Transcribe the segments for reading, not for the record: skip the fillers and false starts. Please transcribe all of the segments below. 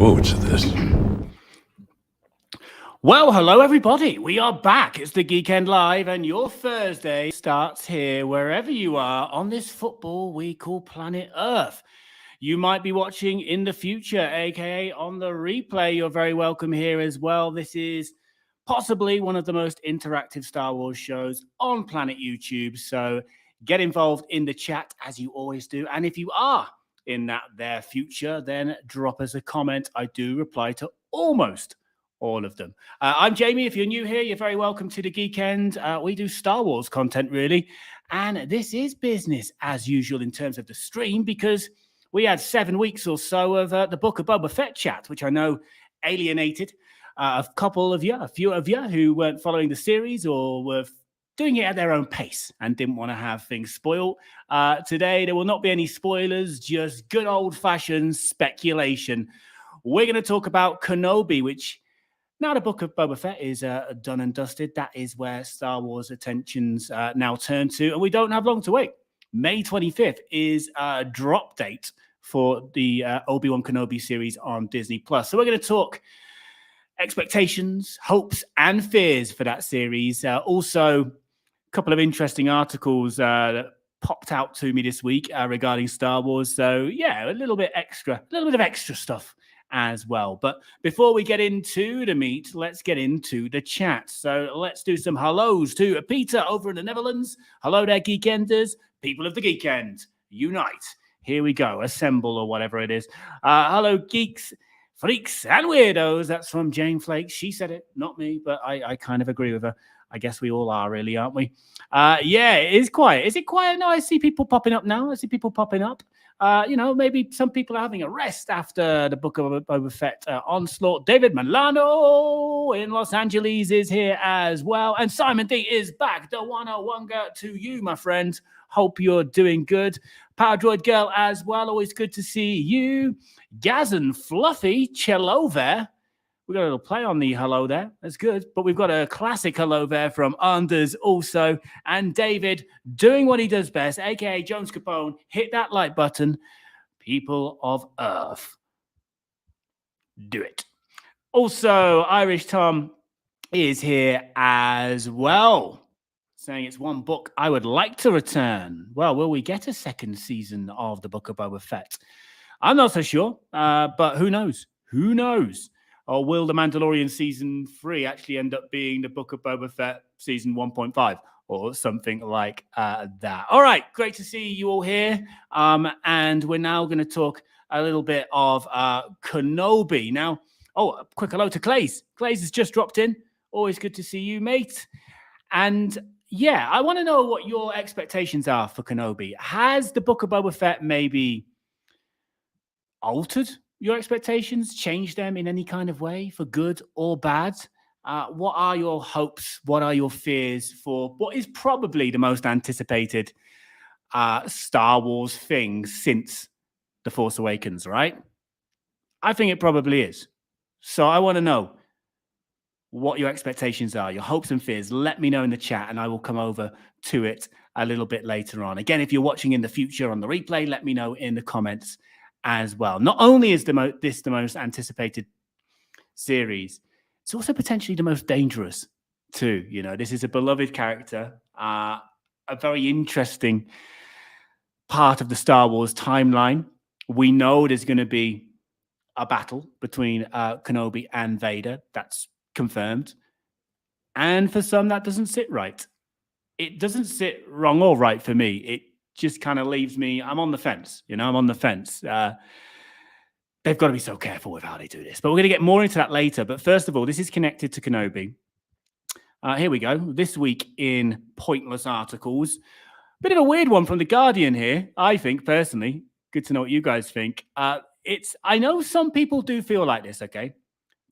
forward to this. Well, hello, everybody. We are back. It's the Geeknd Live, and your Thursday starts here wherever you are on this football we call planet Earth. You might be watching in the future, aka on the replay. You're very welcome here as well. This is possibly one of the most interactive Star Wars shows on planet YouTube. So get involved in the chat as you always do. And if you are in that there future, then drop us a comment. I do reply to almost all of them. I'm Jamie. If you're new here, you're very welcome to the Geeknd. We do Star Wars content, really. And this is business as usual in terms of the stream, because we had 7 weeks or so of the Book of Boba Fett chat, which I know alienated a few of you who weren't following the series or were doing it at their own pace and didn't want to have things spoiled. Today, there will not be any spoilers, just good old-fashioned speculation. We're going to talk about Kenobi, which now the Book of Boba Fett is done and dusted. That is where Star Wars attentions now turn to, and we don't have long to wait. May 25th is a drop date for the Obi-Wan Kenobi series on Disney+. So we're going to talk expectations, hopes, and fears for that series. Also, a couple of interesting articles that popped out to me this week regarding Star Wars. So yeah, a little bit of extra stuff as well. But before we get into the meat, let's get into the chat. So let's do some hellos to Peter over in the Netherlands. Hello there, Geekenders. People of the Geekend, unite. Here we go. Assemble or whatever it is. Hello, geeks, freaks, and weirdos. That's from Jane Flake. She said it, not me, but I kind of agree with her. I guess we all are, really, aren't we? Yeah, it is quiet. Is it quiet? No, I see people popping up now. Maybe some people are having a rest after the Book of Boba Fett onslaught. David Milano in Los Angeles is here as well. And Simon D is back. Dawana Wanga to you, my friend. Hope you're doing good. Power Droid Girl as well. Always good to see you. Gaz and Fluffy Cello there. We got a little play on the hello there. That's good. But we've got a classic hello there from Anders also. And David doing what he does best, a.k.a. Jones Capone. Hit that like button. People of Earth. Do it. Also, Irish Tom is here as well, saying it's one book I would like to return. Well, will we get a second season of the Book of Boba Fett? I'm not so sure, but who knows? Who knows? Or will The Mandalorian Season 3 actually end up being the Book of Boba Fett Season 1.5 or something like that? All right, great to see you all here. And we're now going to talk a little bit of Kenobi. Now, a quick hello to Clays. Clays has just dropped in. Always good to see you, mate. And yeah, I want to know what your expectations are for Kenobi. Has the Book of Boba Fett maybe altered your expectations, changed them in any kind of way, for good or bad? What are your hopes? What are your fears for what is probably the most anticipated Star Wars thing since The Force Awakens, right? I think it probably is. So I want to know what your expectations are, your hopes and fears. Let me know in the chat, and I will come over to it a little bit later on. Again, if you're watching in the future on the replay, let me know in the comments as well. Not only is this the most anticipated series, it's also potentially the most dangerous too. You know, this is a beloved character, a very interesting part of the Star Wars timeline. We know there's going to be a battle between Kenobi and Vader. That's confirmed. And for some, that doesn't sit right. It doesn't sit wrong or right for me. It just kind of leaves me, I'm on the fence. I'm on the fence. They've got to be so careful with how they do this. But we're going to get more into that later. But first of all, this is connected to Kenobi. Here we go. This week in Pointless Articles. Bit of a weird one from The Guardian here, I think, personally. Good to know what you guys think. I know some people do feel like this, okay?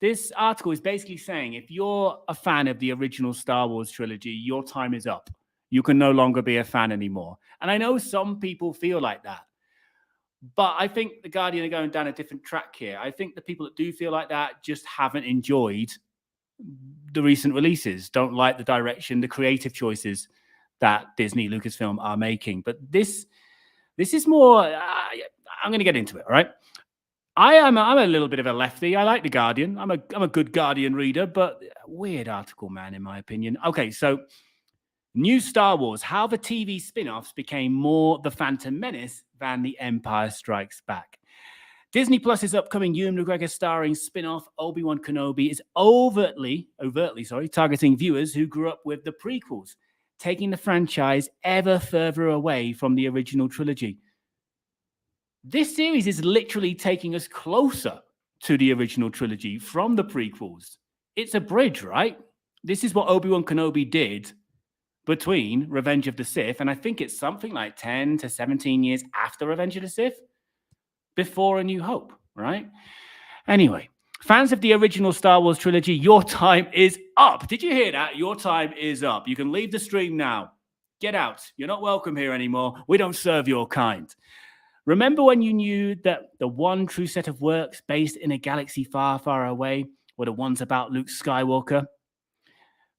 This article is basically saying if you're a fan of the original Star Wars trilogy, your time is up. You can no longer be a fan anymore. And I know some people feel like that. But I think The Guardian are going down a different track here. I think the people that do feel like that just haven't enjoyed the recent releases, don't like the direction, the creative choices that Disney, Lucasfilm are making. But this is more, I'm going to get into it, all right? I'm a little bit of a lefty. I like The Guardian. I'm a good Guardian reader, but weird article, man, in my opinion. Okay, so new Star Wars, how the TV spin-offs became more The Phantom Menace than The Empire Strikes Back. Disney Plus's upcoming Ewan McGregor starring spin-off Obi-Wan Kenobi is overtly targeting viewers who grew up with the prequels, taking the franchise ever further away from the original trilogy. This series is literally taking us closer to the original trilogy from the prequels. It's a bridge, right? This is what Obi-Wan Kenobi did between Revenge of the Sith, and I think it's something like 10 to 17 years after Revenge of the Sith, before A New Hope, right? Anyway, fans of the original Star Wars trilogy, your time is up. Did you hear that? Your time is up. You can leave the stream now. Get out. You're not welcome here anymore. We don't serve your kind. Remember when you knew that the one true set of works based in a galaxy far, far away were the ones about Luke Skywalker?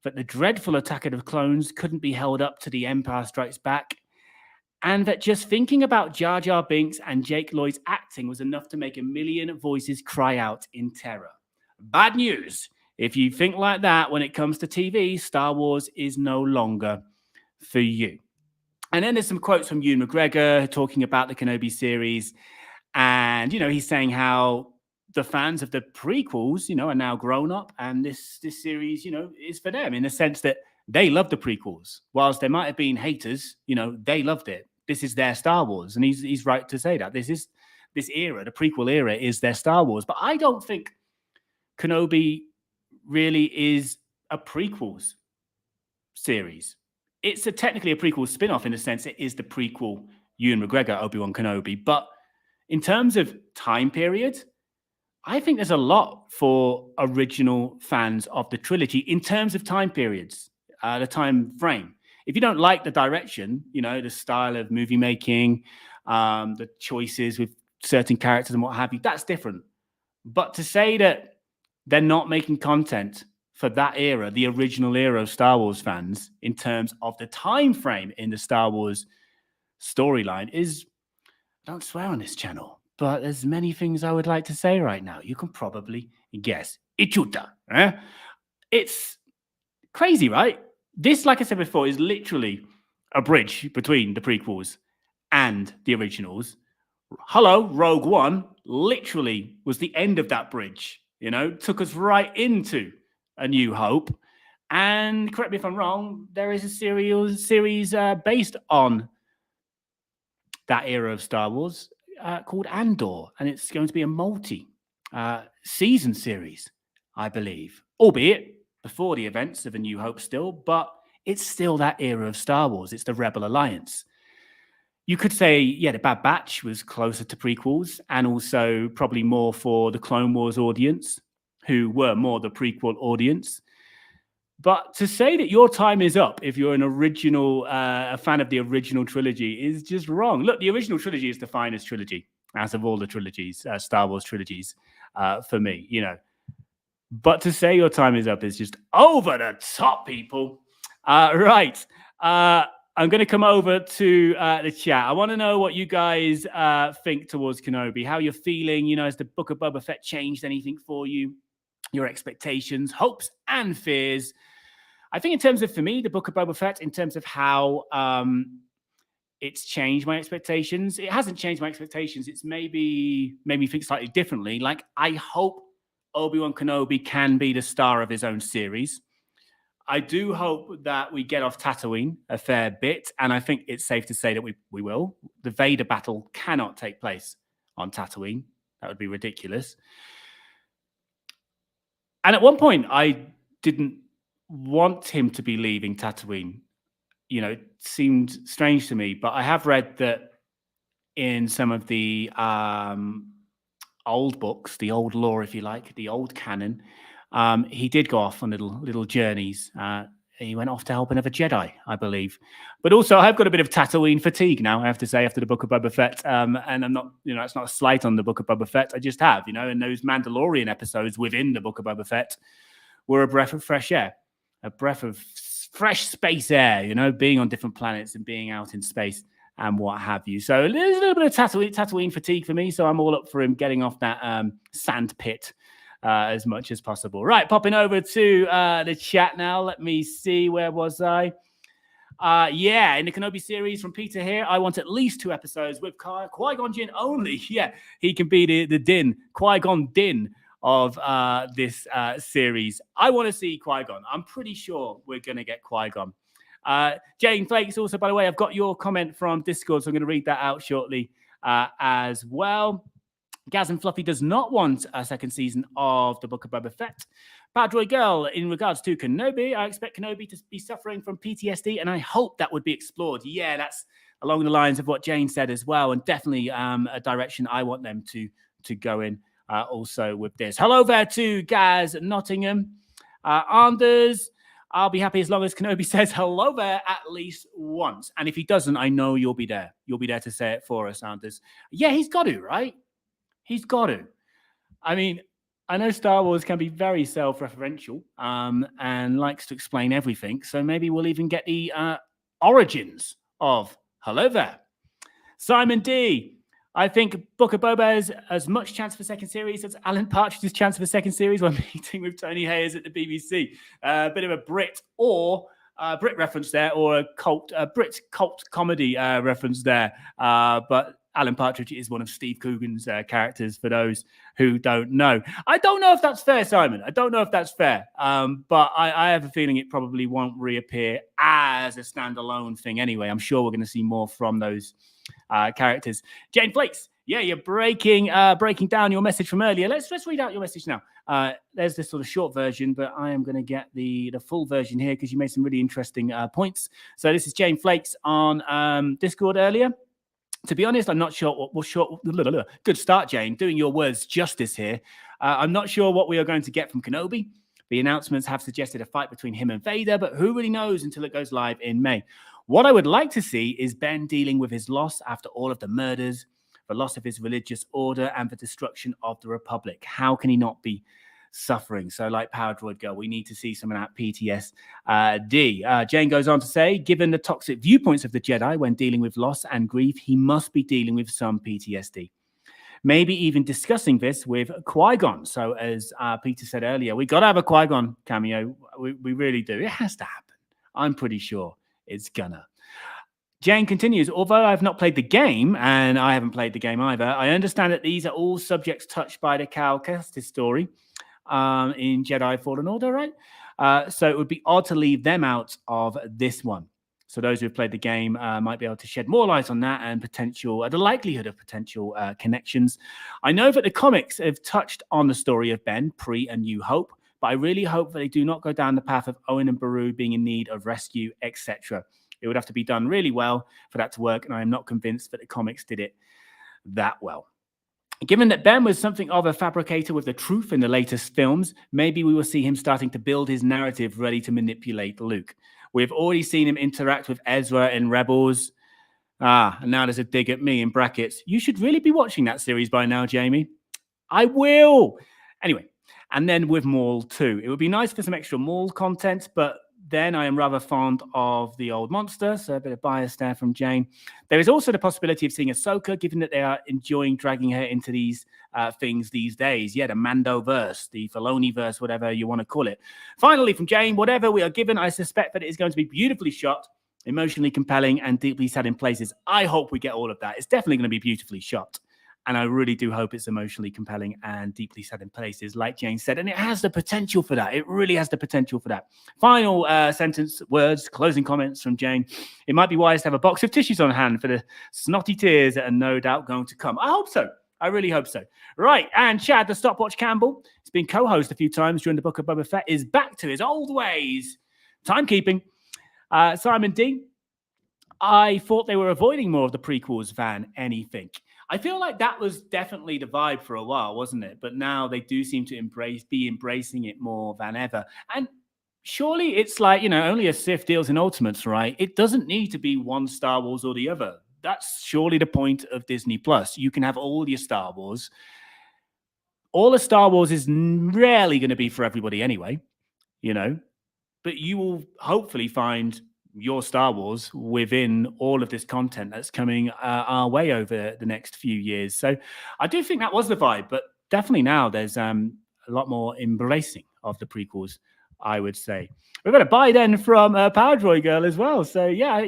That the dreadful Attack of the Clones couldn't be held up to The Empire Strikes Back? And that just thinking about Jar Jar Binks and Jake Lloyd's acting was enough to make a million voices cry out in terror? Bad news. If you think like that when it comes to TV, Star Wars is no longer for you. And then there's some quotes from Ewan McGregor talking about the Kenobi series. And, he's saying how the fans of the prequels, are now grown up. And this series, is for them in the sense that they love the prequels. Whilst there might have been haters, they loved it. This is their Star Wars. And he's right to say that. This era, the prequel era, is their Star Wars. But I don't think Kenobi really is a prequels series. It's technically a prequel spin-off in the sense it is the prequel Ewan McGregor, Obi-Wan Kenobi. But in terms of time period, I think there's a lot for original fans of the trilogy in terms of time periods, the time frame. If you don't like the direction, the style of movie making, the choices with certain characters and what have you, that's different. But to say that they're not making content for that era, the original era of Star Wars fans, in terms of the time frame in the Star Wars storyline is, don't swear on this channel, but there's many things I would like to say right now. You can probably guess. Ichuta. It's crazy, right? This, like I said before, is literally a bridge between the prequels and the originals. Hello, Rogue One literally was the end of that bridge, took us right into A New Hope. And correct me if I'm wrong, there is a series based on that era of Star Wars called Andor, and it's going to be a multi-season series, I believe, albeit before the events of A New Hope still, but it's still that era of Star Wars. It's the Rebel Alliance. You could say, the Bad Batch was closer to prequels and also probably more for the Clone Wars audience, who were more the prequel audience. But to say that your time is up if you're a fan of the original trilogy is just wrong. Look, the original trilogy is the finest trilogy out of all the trilogies, Star Wars trilogies, for me, But to say your time is up is just over the top, people. Right. I'm going to come over to the chat. I want to know what you guys think towards Kenobi, how you're feeling. Has the Book of Boba Fett changed anything for you? Your expectations, hopes, and fears. I think in terms of, for me, the Book of Boba Fett, in terms of how it's changed my expectations, it hasn't changed my expectations. It's maybe made me think slightly differently. Like, I hope Obi-Wan Kenobi can be the star of his own series. I do hope that we get off Tatooine a fair bit, and I think it's safe to say that we will. The Vader battle cannot take place on Tatooine. That would be ridiculous. And at one point, I didn't want him to be leaving Tatooine. It seemed strange to me, but I have read that in some of the old books, the old lore, if you like, the old canon, he did go off on little journeys. He went off to help another Jedi, I believe. But also, I've got a bit of Tatooine fatigue now, I have to say, after the Book of Boba Fett. And I'm not, it's not a slight on the Book of Boba Fett. I just have, and those Mandalorian episodes within the Book of Boba Fett were a breath of fresh air, a breath of fresh space air, being on different planets and being out in space. and what have you. So there's a little bit of Tatooine fatigue for me, so I'm all up for him getting off that sand pit as much as possible. Right, popping over to the chat now. Let me see, where was I? Yeah, in the Kenobi series from Peter here, I want at least 2 episodes with Qui-Gon Jinn only. Yeah, he can be the Din, Qui-Gon Din of this series. I want to see Qui-Gon. I'm pretty sure we're going to get Qui-Gon. Jane Flakes, also, by the way, I've got your comment from Discord, so I'm going to read that out shortly as well. Gaz and Fluffy does not want a second season of the Book of Boba Fett. Padroy Girl, in regards to Kenobi, I expect Kenobi to be suffering from PTSD, and I hope that would be explored. Yeah, that's along the lines of what Jane said as well, and definitely a direction I want them to go in also with this. Hello there to Gaz Nottingham. Anders, I'll be happy as long as Kenobi says hello there at least once. And if he doesn't, I know you'll be there. You'll be there to say it for us, Anders. Yeah, he's got to, right? He's got to. I mean, I know Star Wars can be very self-referential and likes to explain everything. So maybe we'll even get the origins of hello there. Simon D. I think Book of Boba has as much chance for second series as Alan Partridge's chance for second series when meeting with Tony Hayers at the BBC. A bit of a Brit reference there, or a Brit cult comedy reference there. But Alan Partridge is one of Steve Coogan's characters, for those who don't know. I don't know if that's fair, Simon. I don't know if that's fair. But I have a feeling it probably won't reappear as a standalone thing anyway. I'm sure we're going to see more from those characters. Jane Flakes, yeah, you're breaking down your message from earlier. Let's read out your message now. There's this sort of short version, but I am going to get the full version here because you made some really interesting points. So this is Jane Flakes on Discord earlier. To be honest, I'm not sure what short. Good start, Jane. Doing your words justice here. I'm not sure what we are going to get from Kenobi. The announcements have suggested a fight between him and Vader, but who really knows until it goes live in May. What I would like to see is Ben dealing with his loss after all of the murders, the loss of his religious order, and the destruction of the Republic. How can he not be suffering? So like Power Droid Girl, we need to see some of that PTSD. Jane goes on to say, given the toxic viewpoints of the Jedi when dealing with loss and grief, he must be dealing with some PTSD. Maybe even discussing this with Qui-Gon. So as Peter said earlier, we got to have a Qui-Gon cameo. We really do. It has to happen. I'm pretty sure it's gonna. Jane continues, although I've not played the game, and I haven't played the game either, I understand that these are all subjects touched by the Cal Kestis story in Jedi Fallen Order, right? So it would be odd to leave them out of this one. So those who have played the game might be able to shed more light on that and the likelihood of potential connections. I know that the comics have touched on the story of Ben pre A New Hope, but I really hope that they do not go down the path of Owen and Beru being in need of rescue, etc. It would have to be done really well for that to work, and I am not convinced that the comics did it that well. Given that Ben was something of a fabricator with the truth in the latest films, maybe we will see him starting to build his narrative ready to manipulate Luke. We've already seen him interact with Ezra in Rebels. And now there's a dig at me in brackets. You should really be watching that series by now, Jamie. I will. Anyway, and then with Maul too. It would be nice for some extra Maul content, but then I am rather fond of the old monster, so a bit of bias there from Jane. There is also the possibility of seeing Ahsoka, given that they are enjoying dragging her into these things these days. Yeah, the Mando-verse, the Filoni-verse, whatever you want to call it. Finally, from Jane, whatever we are given, I suspect that it is going to be beautifully shot, emotionally compelling, and deeply sad in places. I hope we get all of that. It's definitely going to be beautifully shot. And I really do hope it's emotionally compelling and deeply sad in places, like Jane said. And it has the potential for that. It really has the potential for that. Final sentence, words, closing comments from Jane. It might be wise to have a box of tissues on hand for the snotty tears that are no doubt going to come. I hope so. I really hope so. Right. And Chad, the stopwatch Campbell, has been co-host a few times during the Book of Boba Fett, is back to his old ways. Timekeeping. Simon D. I thought they were avoiding more of the prequels than anything. I feel like that was definitely the vibe for a while, wasn't it? But now they do seem to be embracing it more than ever. And surely it's like, only a Sith deals in Ultimates, right? It doesn't need to be one Star Wars or the other. That's surely the point of Disney Plus. You can have all your Star Wars. All the Star Wars is rarely going to be for everybody anyway, but you will hopefully find your Star Wars within all of this content that's coming our way over the next few years. So I do think that was the vibe, but definitely now there's a lot more embracing of the prequels, I would say. We've got a buy then from Power Droid Girl as well. So yeah,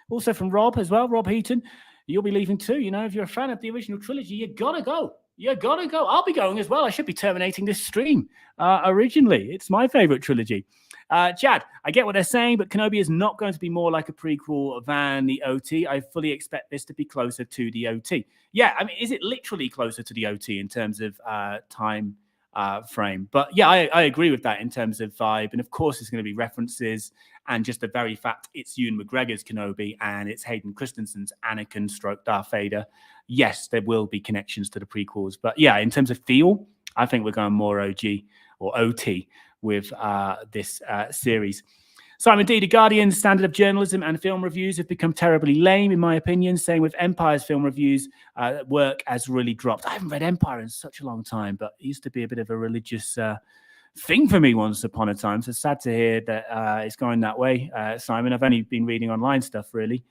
also from Rob as well, Rob Heaton. You'll be leaving too. If you're a fan of the original trilogy, you gotta go. You gotta go. I'll be going as well. I should be terminating this stream originally. It's my favorite trilogy. Chad, I get what they're saying, but Kenobi is not going to be more like a prequel than the OT. I fully expect this to be closer to the OT. Yeah, I mean, is it literally closer to the OT in terms of time frame? But yeah, I agree with that in terms of vibe. And of course, there's going to be references and just the very fact it's Ewan McGregor's Kenobi and it's Hayden Christensen's Anakin / Darth Vader. Yes, there will be connections to the prequels. But yeah, in terms of feel, I think we're going more OG or OT with this series. Simon D, The Guardian's standard of journalism and film reviews have become terribly lame, in my opinion. Same with Empire's film reviews. Work has really dropped. I haven't read Empire in such a long time, but it used to be a bit of a religious thing for me once upon a time. So sad to hear that it's going that way, Simon. I've only been reading online stuff, really.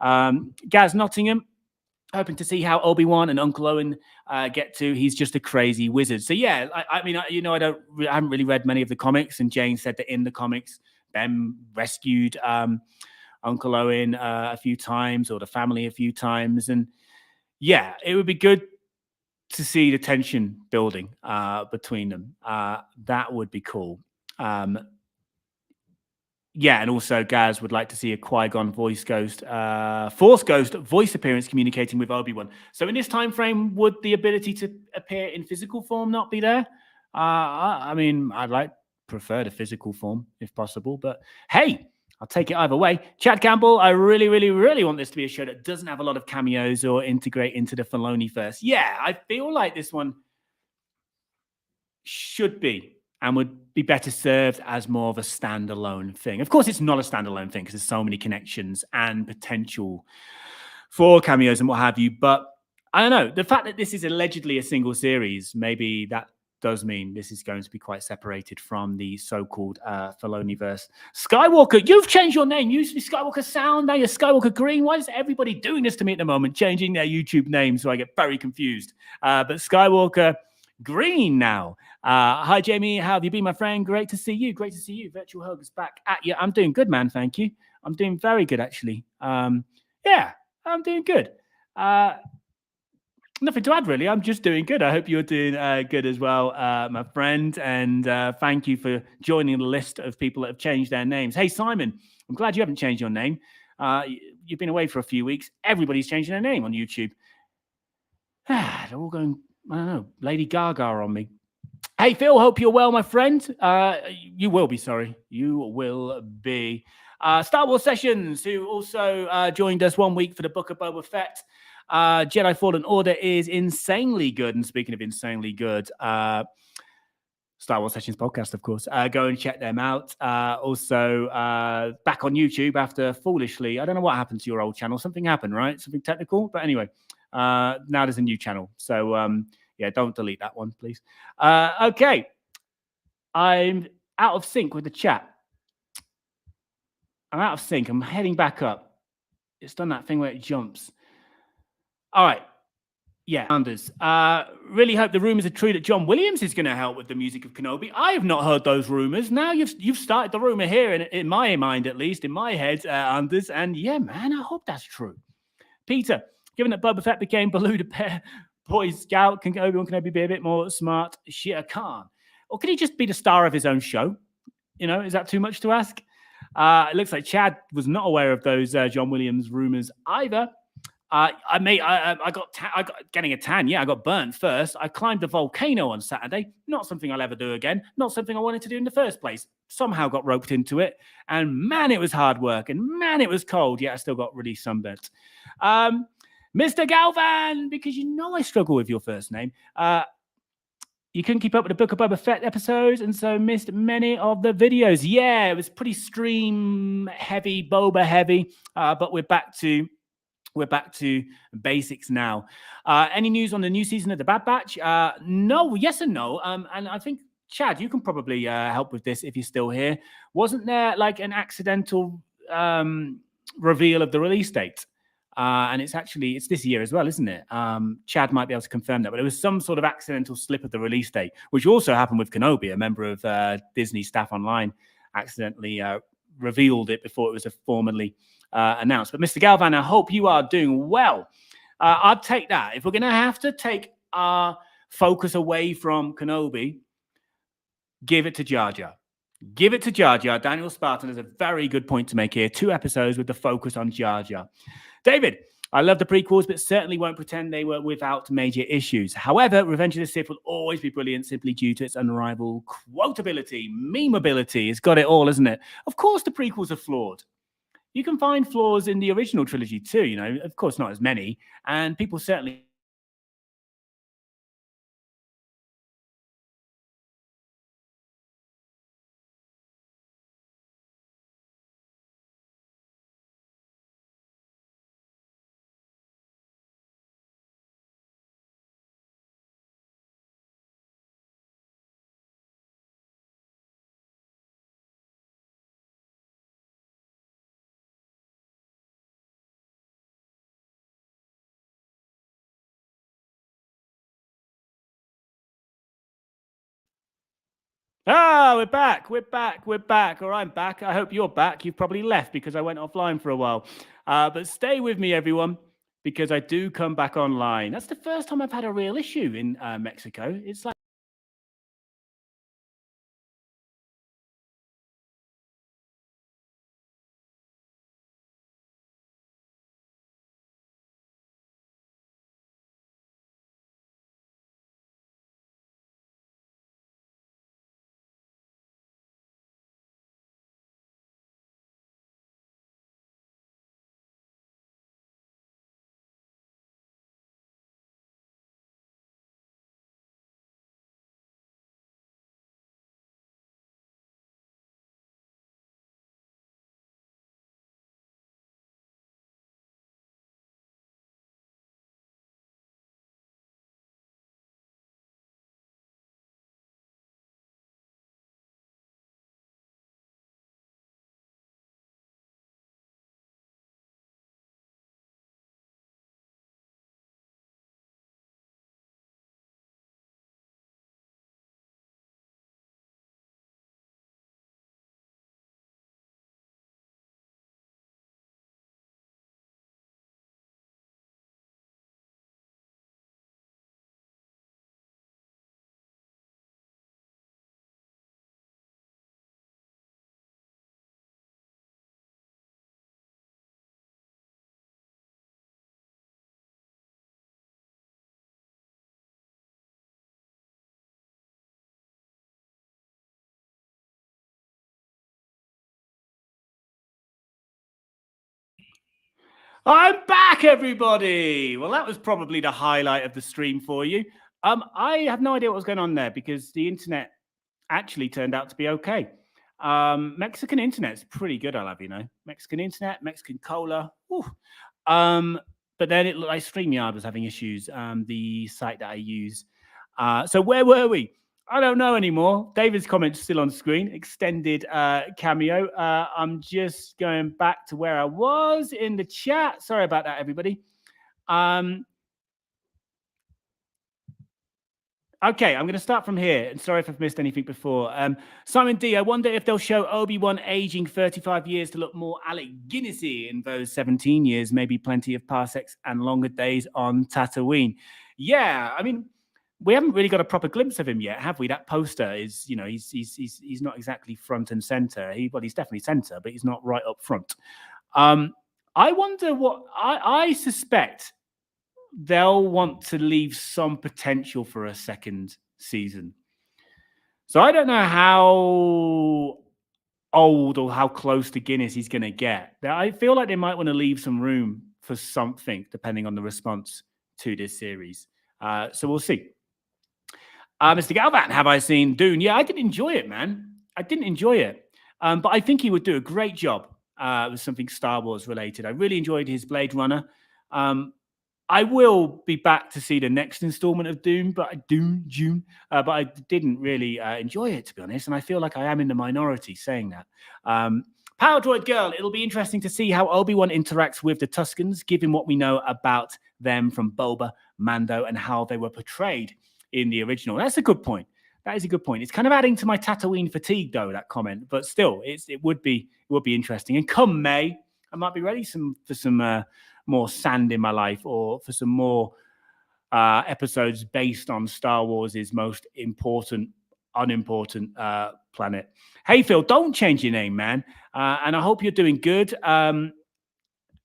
Gaz Nottingham, hoping to see how Obi-Wan and Uncle Owen get to. He's just a crazy wizard. So yeah, I mean, I haven't really read many of the comics, and Jane said that in the comics, Ben rescued Uncle Owen a few times, or the family a few times, and yeah, it would be good to see the tension building between them. That would be cool. Yeah, and also Gaz would like to see a Qui-Gon Force Ghost voice appearance communicating with Obi-Wan. So in this time frame, would the ability to appear in physical form not be there? I mean, I'd prefer the physical form if possible, but hey, I'll take it either way. Chad Campbell, I really, really, really want this to be a show that doesn't have a lot of cameos or integrate into the Filoni verse. Yeah, I feel like this one should be and would be better served as more of a standalone thing. Of course, it's not a standalone thing because there's so many connections and potential for cameos and what have you. But I don't know. The fact that this is allegedly a single series, maybe that does mean this is going to be quite separated from the so-called Filoniverse. Skywalker, you've changed your name. You used to be Skywalker Sound, now you're Skywalker Green. Why is everybody doing this to me at the moment, changing their YouTube name so I get very confused? But Skywalker Green now. Hi, Jamie. How have you been, my friend? Great to see you. Great to see you. Virtual Hug is back at you. I'm doing good, man. Thank you. I'm doing very good, actually. Yeah, I'm doing good. Nothing to add, really. I'm just doing good. I hope you're doing good as well, my friend. And thank you for joining the list of people that have changed their names. Hey, Simon, I'm glad you haven't changed your name. You've been away for a few weeks. Everybody's changing their name on YouTube. They're all going, I don't know, Lady Gaga on me. Hey, Phil, hope you're well, my friend. You will be, sorry. You will be. Star Wars Sessions, who also joined us 1 week for the Book of Boba Fett. Jedi Fallen Order is insanely good. And speaking of insanely good, Star Wars Sessions podcast, of course. Go and check them out. Also, back on YouTube after foolishly, I don't know what happened to your old channel. Something happened, right? Something technical. But anyway, now there's a new channel. So, yeah, don't delete that one, please. Okay. I'm out of sync with the chat. I'm out of sync. I'm heading back up. It's done that thing where it jumps. All right. Yeah, Anders. Really hope the rumors are true that John Williams is going to help with the music of Kenobi. I have not heard those rumors. Now you've started the rumor here, in my mind, at least, in my head, Anders. And yeah, man, I hope that's true. Peter, given that Boba Fett became Baloo the Bear Boy Scout, can Obi-Wan Kenobi be a bit more smart? Shere Khan. Or could he just be the star of his own show? Is that too much to ask? It looks like Chad was not aware of those John Williams rumors either. I got getting a tan. Yeah, I got burnt first. I climbed a volcano on Saturday. Not something I'll ever do again. Not something I wanted to do in the first place. Somehow got roped into it. And man, it was hard work. And man, it was cold. Yeah, I still got really sunburnt. Mr. Galvan, because I struggle with your first name. You couldn't keep up with the Book of Boba Fett episodes and so missed many of the videos. Yeah, it was pretty stream heavy, Boba heavy. But we're back to basics now. Any news on the new season of The Bad Batch? No, yes and no. And I think, Chad, you can probably help with this if you're still here. Wasn't there like an accidental reveal of the release date. And it's this year as well, isn't it? Chad might be able to confirm that, but it was some sort of accidental slip of the release date, which also happened with Kenobi. A member of Disney Staff Online accidentally revealed it before it was formally announced. But Mr. Galvan, I hope you are doing well. I'd take that. If we're going to have to take our focus away from Kenobi, give it to Jar Jar. Give it to Jar Jar. Daniel Spartan has a very good point to make here. 2 episodes with the focus on Jar Jar. David, I love the prequels, but certainly won't pretend they were without major issues. However, Revenge of the Sith will always be brilliant simply due to its unrivaled quotability, memeability. It's got it all, isn't it? Of course, the prequels are flawed. You can find flaws in the original trilogy too, you know, of course, not as many. And people certainly we're back. We're back. We're back. Or I'm back. I hope you're back. You've probably left because I went offline for a while. But stay with me, everyone, because I do come back online. That's the first time I've had a real issue in Mexico. It's like I'm back, everybody. Well, that was probably the highlight of the stream for you. I have no idea what was going on there because the internet actually turned out to be okay. Mexican internet's pretty good, I'll have you know. Mexican internet, Mexican cola. But then it looked like StreamYard was having issues, the site that I use. So where were we? I don't know anymore. David's comment's still on screen. Extended cameo. I'm just going back to where I was in the chat. Sorry about that, everybody. Okay, I'm going to start from here. And sorry if I've missed anything before. Simon D, I wonder if they'll show Obi-Wan aging 35 years to look more Alec Guinnessy in those 17 years, maybe plenty of parsecs and longer days on Tatooine. Yeah, I mean, we haven't really got a proper glimpse of him yet, have we? That poster is, you know, he's not exactly front and center. He's definitely center, but he's not right up front. I wonder what I suspect they'll want to leave some potential for a second season. So I don't know how old or how close to Guinness he's going to get. I feel like they might want to leave some room for something depending on the response to this series. So we'll see. Mr. Galvan, have I seen Dune? Yeah, I did enjoy it, man. I didn't enjoy it. But I think he would do a great job with something Star Wars related. I really enjoyed his Blade Runner. I will be back to see the next installment of Dune, but but I didn't really enjoy it, to be honest. And I feel like I am in the minority saying that. Power Droid Girl, it'll be interesting to see how Obi-Wan interacts with the Tuskens, given what we know about them from Boba, Mando, and how they were portrayed in the original. That's a good point. That is a good point. It's kind of adding to my Tatooine fatigue, though, that comment. But still, it would be interesting. And come May, I might be ready for some more sand in my life, or for some more episodes based on Star Wars' most unimportant planet. Hey, Phil, don't change your name, man. And I hope you're doing good.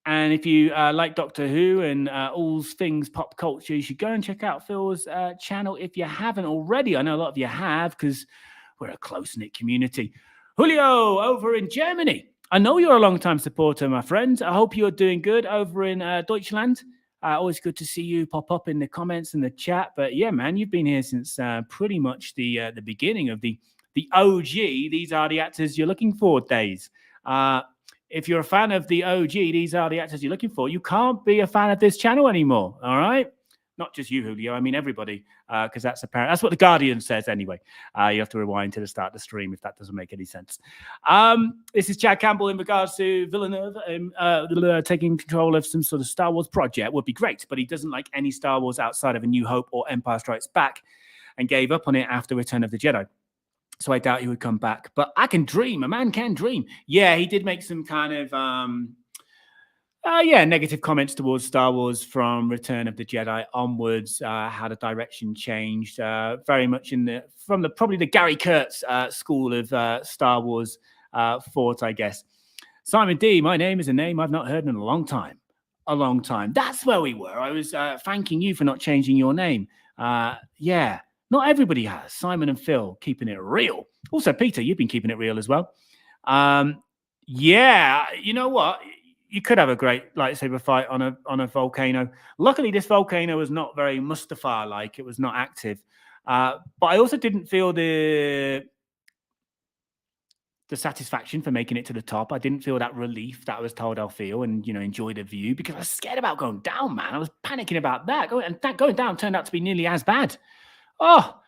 And if you like Doctor Who and all things pop culture, you should go and check out Phil's channel if you haven't already. I know a lot of you have, because we're a close-knit community. Julio, over in Germany. I know you're a long-time supporter, my friend. I hope you're doing good over in Deutschland. Always good to see you pop up in the comments and the chat. But yeah, man, you've been here since pretty much the beginning of the OG. These are the actors you're looking for days. If you're a fan of the OG, these are the actors you're looking for. You can't be a fan of this channel anymore. All right. Not just you, Julio. I mean, everybody, because that's apparent. That's what the Guardian says anyway. You have to rewind to the start of the stream if that doesn't make any sense. This is Chad Campbell in regards to Villeneuve taking control of some sort of Star Wars project. Would be great, but he doesn't like any Star Wars outside of A New Hope or Empire Strikes Back, and gave up on it after Return of the Jedi. So I doubt he would come back. But I can dream. A man can dream. Yeah, he did make some kind of negative comments towards Star Wars from Return of the Jedi onwards. How the direction changed, very much from probably the Gary Kurtz school of Star Wars thought, I guess. Simon D, my name is a name I've not heard in a long time. A long time. That's where we were. I was thanking you for not changing your name. Yeah, not everybody has. Simon and Phil keeping it real. Also, Peter, you've been keeping it real as well. Yeah, you know what? You could have a great lightsaber fight on a volcano. Luckily, this volcano was not very Mustafar-like. It was not active. But I also didn't feel the satisfaction for making it to the top. I didn't feel that relief that I was told I'll feel, and enjoy the view, because I was scared about going down, man. I was panicking about that. Going down turned out to be nearly as bad. Oh.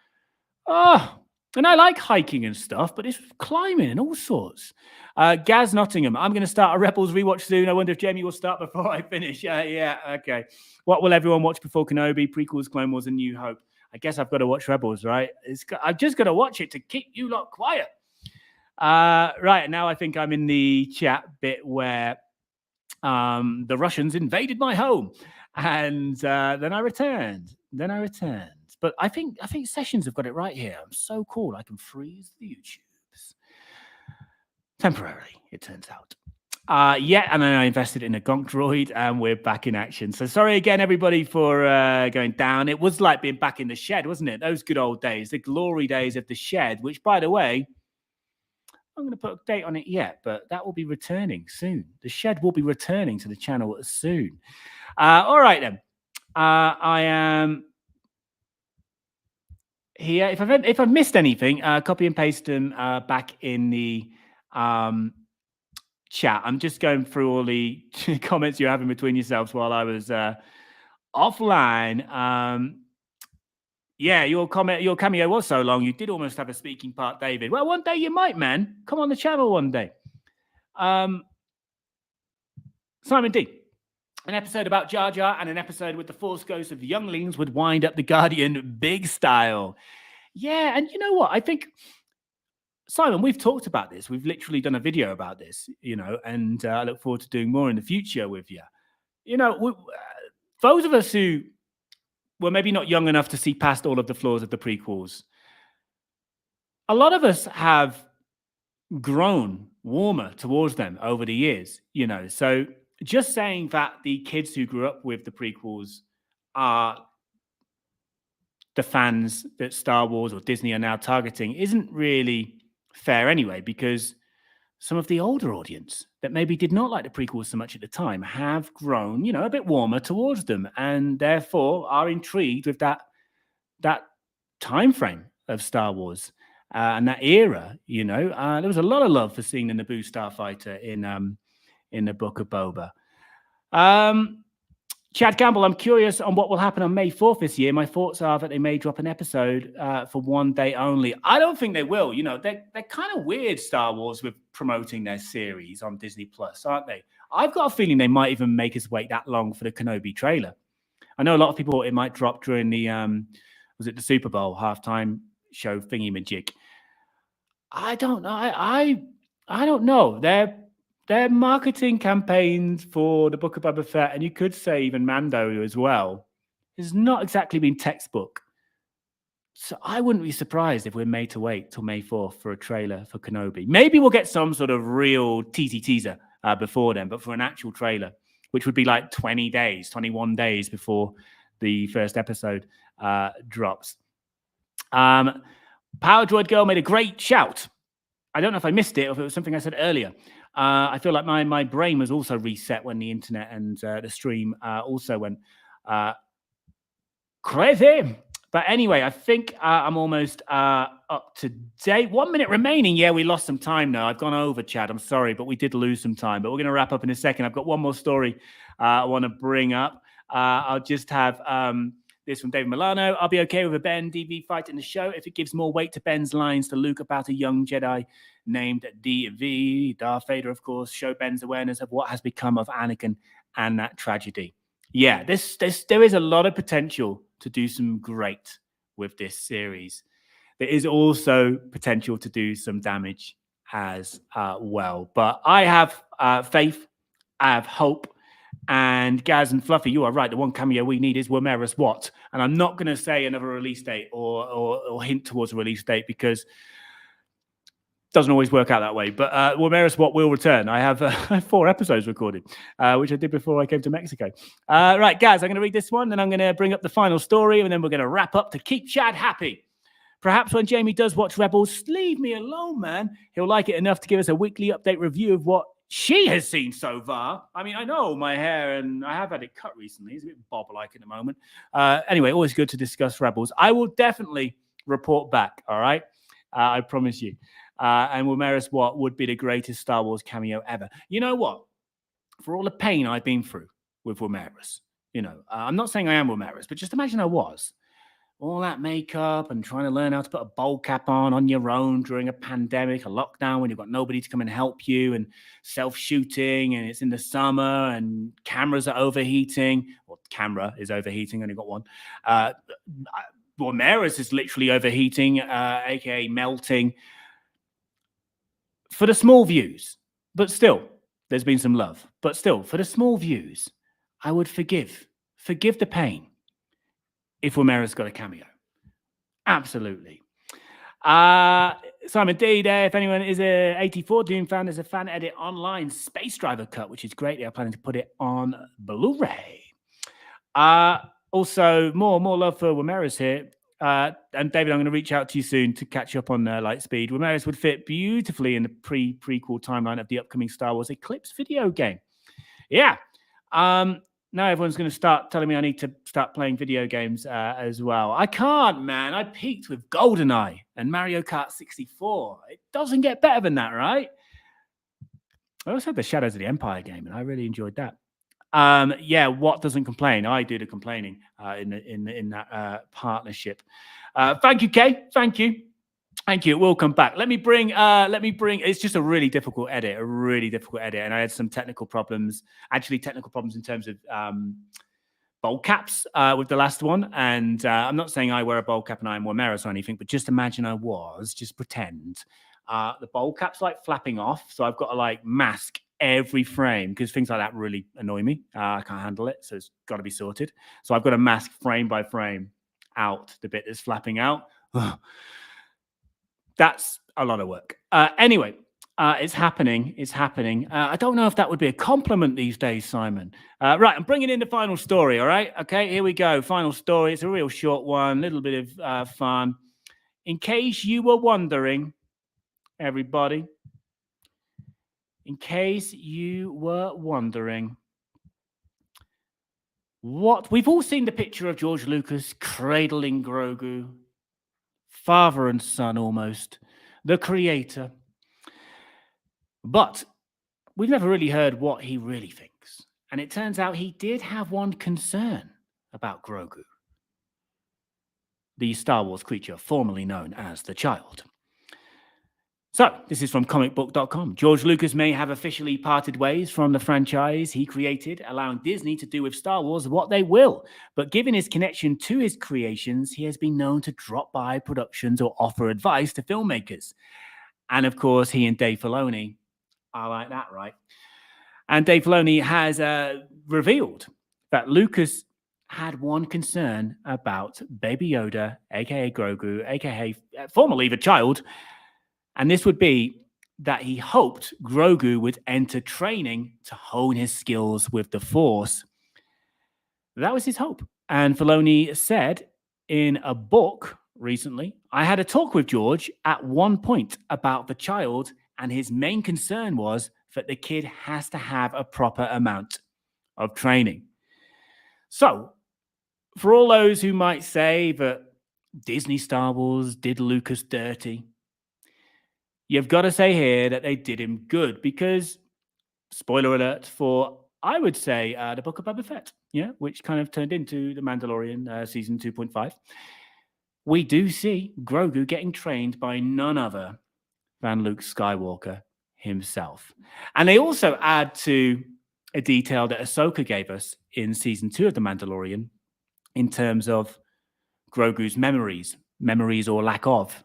And I like hiking and stuff, but it's climbing and all sorts. Gaz Nottingham, I'm going to start a Rebels rewatch soon. I wonder if Jamie will start before I finish. Yeah, okay. What will everyone watch before Kenobi, prequels, Clone Wars, and New Hope? I guess I've got to watch Rebels, right? I've just got to watch it to keep you lot quiet. Right, now I think I'm in the chat bit where the Russians invaded my home, and then I returned. But I think Sessions have got it right here. I'm so cool. I can freeze the YouTubes temporarily, it turns out. Yeah, and then I invested in a gonk droid, and we're back in action. So sorry again, everybody, for going down. It was like being back in the shed, wasn't it? Those good old days, the glory days of the shed, which, by the way, I'm going to put a date on it yet, but that will be returning soon. The shed will be returning to the channel soon. All right, then. I am here. If I've missed anything, copy and paste them back in the chat. I'm just going through all the comments you're having between yourselves while I was offline. Yeah, your cameo was so long, you did almost have a speaking part, David. Well, one day you might, man. Come on the channel one day. Simon D. An episode about Jar Jar and an episode with the Force Ghosts of younglings would wind up the Guardian big style. Yeah, and you know what? I think, Simon, we've talked about this. We've literally done a video about this, and I look forward to doing more in the future with you. Those of us who were maybe not young enough to see past all of the flaws of the prequels, a lot of us have grown warmer towards them over the years, so just saying that the kids who grew up with the prequels are the fans that Star Wars or Disney are now targeting isn't really fair anyway, because some of the older audience that maybe did not like the prequels so much at the time have grown, a bit warmer towards them, and therefore are intrigued with that time frame of Star Wars and that era. There was a lot of love for seeing the Naboo starfighter in the Book of Boba. Chad Campbell, I'm curious on what will happen on May 4th this year. My thoughts are that they may drop an episode for one day only. I don't think they will. You know, they're kind of weird, Star Wars, with promoting their series on Disney Plus, aren't they? I've got a feeling they might even make us wait that long for the Kenobi trailer. I know a lot of people thought it might drop during the, was it the Super Bowl halftime show thingy-majig? I don't know. I don't know. Their marketing campaigns for the Book of Boba Fett, and you could say even Mando as well, has not exactly been textbook. So I wouldn't be surprised if we're made to wait till May 4th for a trailer for Kenobi. Maybe we'll get some sort of real teaser before then, but for an actual trailer, which would be like 20 days, 21 days before the first episode drops. Power Droid Girl made a great shout. I don't know if I missed it or if it was something I said earlier. I feel like my brain was also reset when the internet and the stream also went crazy. But anyway, I think I'm almost up to date. 1 minute remaining. Yeah, we lost some time now. I've gone over, Chad. I'm sorry, but we did lose some time. But we're going to wrap up in a second. I've got one more story I want to bring up. I'll just have this from David Milano. I'll be okay with a Ben DV fight in the show if it gives more weight to Ben's lines to Luke about a young Jedi named DV. Darth Vader, of course, show Ben's awareness of what has become of Anakin and that tragedy. Yeah, there is a lot of potential to do some great with this series. There is also potential to do some damage as well. But I have faith, I have hope. And Gaz and Fluffy, you are right. The one cameo we need is Womeris Watt. And I'm not going to say another release date or hint towards a release date because it doesn't always work out that way. But Womeris Watt will return. I have 4 episodes recorded, which I did before I came to Mexico. Right, Gaz, I'm going to read this one, and I'm going to bring up the final story, and then we're going to wrap up to keep Chad happy. Perhaps when Jamie does watch Rebels, leave me alone, man. He'll like it enough to give us a weekly update review of what she has seen so far. I mean, I know my hair, and I have had it cut recently. It's a bit bob-like at the moment. Anyway, always good to discuss Rebels. I will definitely report back, all right? I promise you. And Womeris Watt would be the greatest Star Wars cameo ever. You know what? For all the pain I've been through with Womeris, you know, I'm not saying I am Womeris, but just imagine I was. All that makeup and trying to learn how to put a bowl cap on your own during a pandemic, a lockdown when you've got nobody to come and help you, and self-shooting, and it's in the summer and cameras are overheating. Well, camera is overheating, only got one. Womeris is literally overheating, aka melting. For the small views, but still, there's been some love. But still, for the small views, I would forgive the pain if Womeris got a cameo. Absolutely. Simon D there. If anyone is a 84 Doom fan, there's a fan edit online Space Driver cut, which is great. They are planning to put it on Blu-ray. Also, more love for Womeris here. And David, I'm going to reach out to you soon to catch up on Lightspeed. Womeris would fit beautifully in the prequel timeline of the upcoming Star Wars Eclipse video game. Yeah. Now everyone's going to start telling me I need to start playing video games as well. I can't, man. I peaked with GoldenEye and Mario Kart 64. It doesn't get better than that, right? I also had the Shadows of the Empire game, and I really enjoyed that. Yeah, Watt doesn't complain. I do the complaining in that partnership. Thank you, Kay. Thank you. Thank you. We'll come back. Let me bring. It's just a really difficult edit. And I had some technical problems. Actually, technical problems in terms of bowl caps with the last one. And I'm not saying I wear a bowl cap and I am Womeris or anything, but just imagine I was. Just pretend. The bowl cap's like flapping off, so I've got to like mask every frame because things like that really annoy me. I can't handle it, so it's got to be sorted. So I've got to mask frame by frame out the bit that's flapping out. That's a lot of work. Anyway, it's happening. It's happening. I don't know if that would be a compliment these days, Simon. Right, I'm bringing in the final story, all right? Okay, here we go. Final story. It's a real short one, a little bit of fun. In case you were wondering, everybody, in case you were wondering, what we've all seen the picture of George Lucas cradling Grogu, father and son almost, the creator. But we've never really heard what he really thinks. And it turns out he did have one concern about Grogu, the Star Wars creature formerly known as the Child. So, this is from comicbook.com. George Lucas may have officially parted ways from the franchise he created, allowing Disney to do with Star Wars what they will. But given his connection to his creations, he has been known to drop by productions or offer advice to filmmakers. And of course, he and Dave Filoni are like that, right? And Dave Filoni has revealed that Lucas had one concern about Baby Yoda, aka Grogu, aka formerly the Child. And this would be that he hoped Grogu would enter training to hone his skills with the Force. That was his hope. And Filoni said in a book recently, I had a talk with George at one point about the Child, and his main concern was that the kid has to have a proper amount of training. So, for all those who might say that Disney Star Wars did Lucas dirty, you've got to say here that they did him good because, spoiler alert for, I would say, the Book of Boba Fett, which kind of turned into The Mandalorian season 2.5. We do see Grogu getting trained by none other than Luke Skywalker himself. And they also add to a detail that Ahsoka gave us in season 2 of The Mandalorian in terms of Grogu's memories or lack of.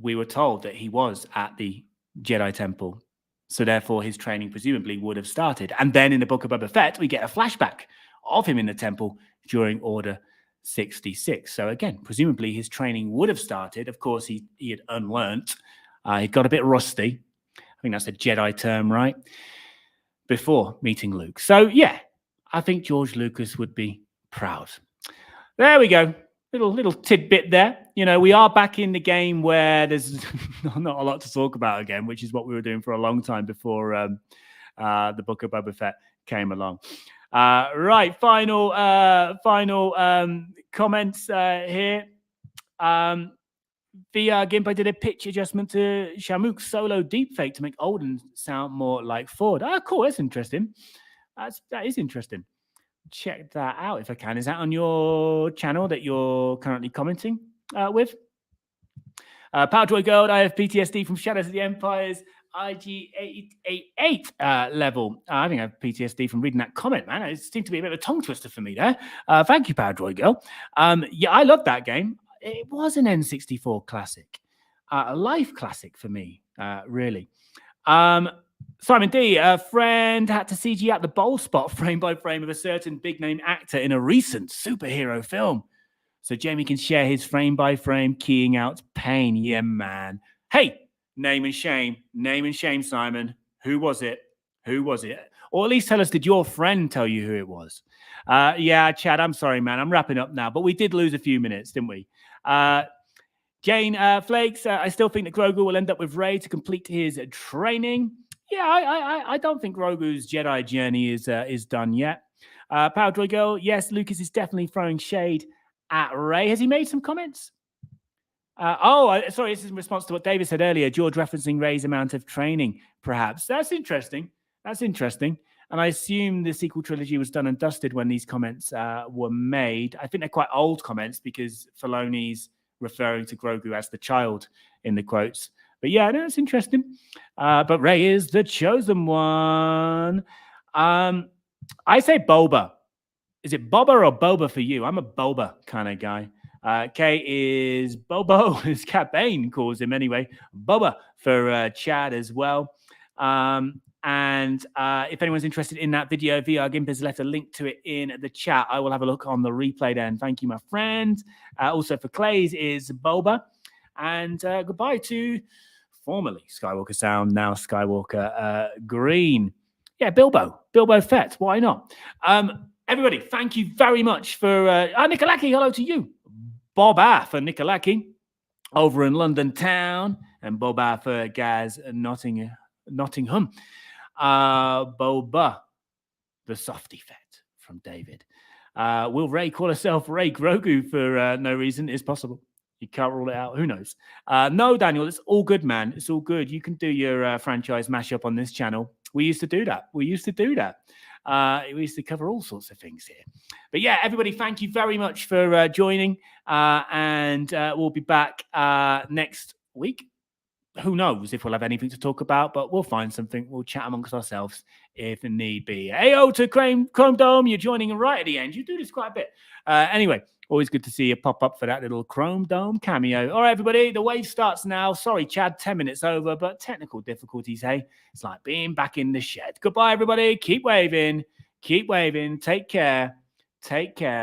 We were told that he was at the Jedi Temple, so therefore his training presumably would have started. And then in the Book of Boba Fett, we get a flashback of him in the temple during Order 66. So again, presumably his training would have started. Of course, he had unlearned. He got a bit rusty. I think that's a Jedi term, right? Before meeting Luke. So yeah, I think George Lucas would be proud. There we go. Little tidbit there. We are back in the game where there's not a lot to talk about again, which is what we were doing for a long time before the Book of Boba Fett came along. Right, final comments here. Gimpo did a pitch adjustment to Shamook's solo deepfake to make Alden sound more like Ford. Oh, cool. That's interesting. That is interesting. Check that out if I can. Is that on your channel that you're currently commenting with? Powerjoy Gold, I have PTSD from Shadows of the Empire's IG888 level. I think I have PTSD from reading that comment, man. It seemed to be a bit of a tongue twister for me there. Thank you, Powerjoy Girl. Yeah, I love that game. It was an N64 classic. A life classic for me, really. Simon D, a friend had to CG out the bowl spot frame by frame of a certain big name actor in a recent superhero film. So Jamie can share his frame by frame keying out pain. Yeah, man. Hey, name and shame. Name and shame, Simon. Who was it? Who was it? Or at least tell us, did your friend tell you who it was? Yeah, Chad, I'm sorry, man. I'm wrapping up now. But we did lose a few minutes, didn't we? Jane Flakes, I still think that Grogu will end up with Rey to complete his training. Yeah, I don't think Grogu's Jedi journey is done yet. Powerdroy Girl, yes, Lucas is definitely throwing shade at Rey. Has he made some comments? Sorry, this is in response to what David said earlier. George referencing Rey's amount of training, perhaps. That's interesting. And I assume the sequel trilogy was done and dusted when these comments were made. I think they're quite old comments because Filoni's referring to Grogu as the child in the quotes. But yeah, no, it's interesting. But Rey is the chosen one. I say Boba. Is it Boba or Boba for you? I'm a Boba kind of guy. K is Bobo, as Cat Bane calls him anyway. Boba for Chad as well. And if anyone's interested in that video, VR Gimp has left a link to it in the chat. I will have a look on the replay then. Thank you, my friend. Also for Clay's is Boba. And goodbye to formerly Skywalker Sound, now Skywalker Green. Yeah, Bilbo Fett. Why not? Everybody, thank you very much for Nicolaki. Hello to you. Boba for Nicolaki over in London town, and Boba for Gaz Nottingham. Boba, the softy Fett from David. Will Rey call herself Rey Grogu for no reason? It's possible. You can't rule it out. Who knows? No, Daniel, it's all good, man. It's all good. You can do your franchise mashup on this channel. We used to do that. We used to cover all sorts of things here. But yeah, everybody, thank you very much for joining. And we'll be back next week. Who knows if we'll have anything to talk about, but we'll find something. We'll chat amongst ourselves if need be. Ayo to Chrome Dome, you're joining right at the end. You do this quite a bit. Anyway, always good to see you pop up for that little Chrome Dome cameo. All right, everybody, the wave starts now. Sorry, Chad, 10 minutes over, but technical difficulties, hey? It's like being back in the shed. Goodbye, everybody. Keep waving. Keep waving. Take care. Take care.